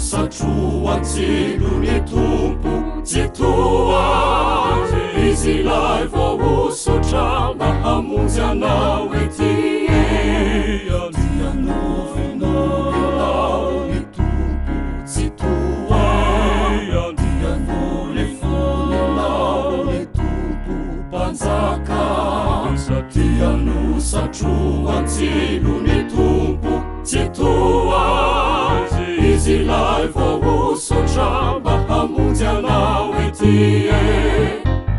Satrua-tsilo-ny tompo tsy toa izy ilay vao osotra mahamonjy anao ety dianovinao-ny tompo tsy toa diano le fononao-ny tompo mpanjaka diano satroa-tsilo-ny tompo tsy toa izy ilay vao osotra mahamonjy anao ety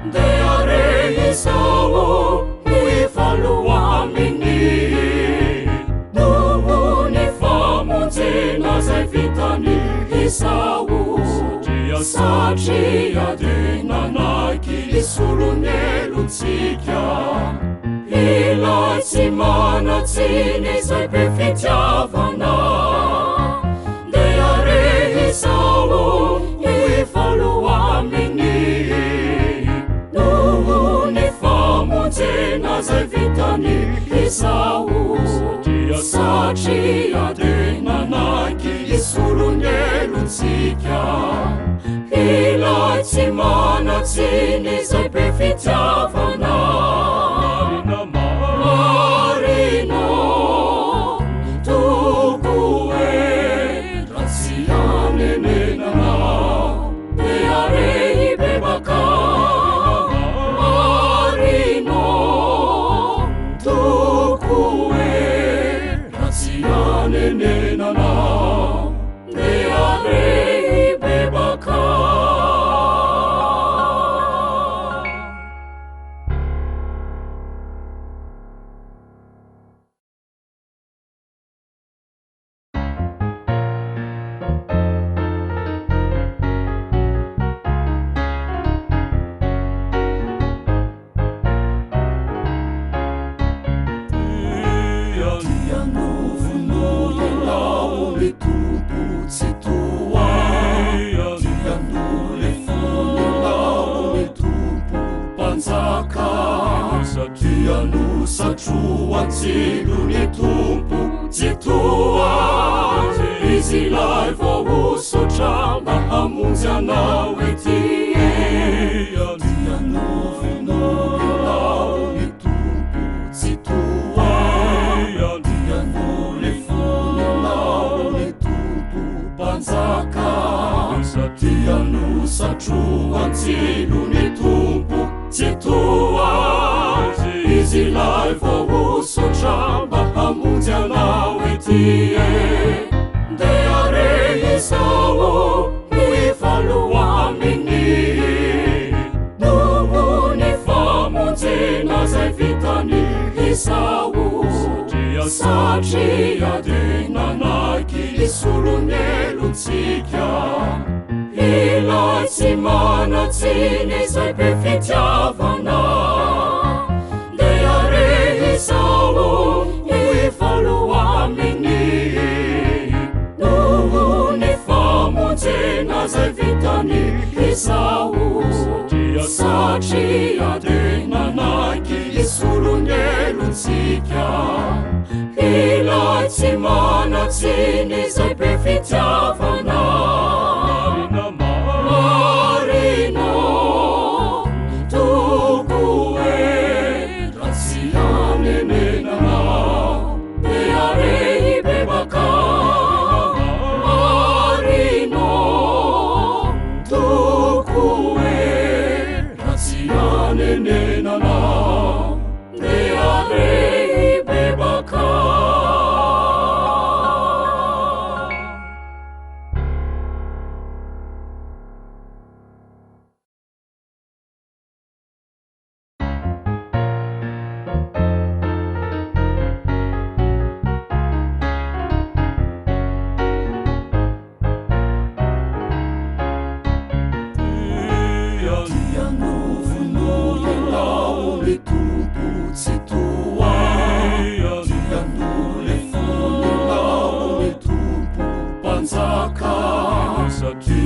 ndeha rehisao ifalo aminy nohony famonjena zay vitany Isao satria de nanaiky solon'elontsika ilay tsy manatsiny zay be fitiavana Isao ifalo aminy nohony famonjena zay vitany Isao satria de nanaiky solon'elontsika ilay tsy manatsiny zay be fitiavana marino Satrua-tsilo-ny tompo tsy toa izy ilay vao osotra mahamonjy anao ety dianovinao-ny tompo tsy toa diano le fononao-ny tompo mpanjaka diano satrua-tsilo-ny tompo tsy toa izy ilay vao osotra mahamonjy anao ety ndeha rehisao ifalo aminy nohony famonjena zay vitany Isao satria de nanaiky solon'elontsika ilay tsy manatsiny zay be fitiavana Isao ifalo aminy nohony famonjena zay vitany Isao satria de nanaiky solon'elontsika ilay tsy manatsiny zay be fitiavana marino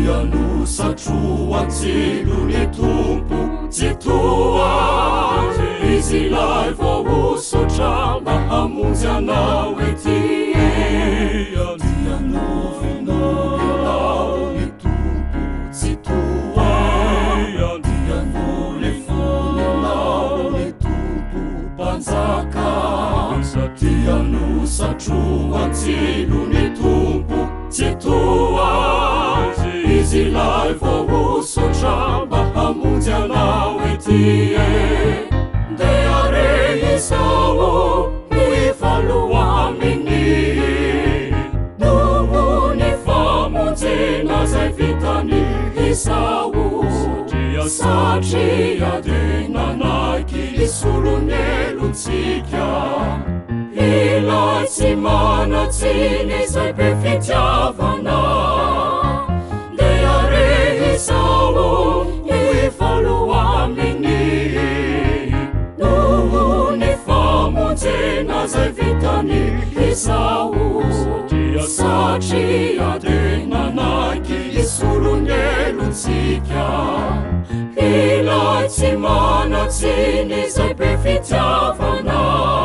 Tianusatro antsilo tompo tsy toazy izy ilay voahosotra mahamonjy anao ety tianovinao ny tompo tsy toazy tianolefonao ny tompo mpanjaka Tianusatro antsilo ny tompo tsy toazy izy ilay voahosotra mahamonjy anao ety ndeha rehisao mifaloa aminy noho ny famonjena zay vitany Esau satria de nanaiky solonelontsika ilay tsy manatsiny zay be fitiavana ndeha rehisao mifaloa aminy noho ny famonjena zay vitany Esau satria de nanaiky solonelontsika ilay tsy manatsiny zay be fitiavana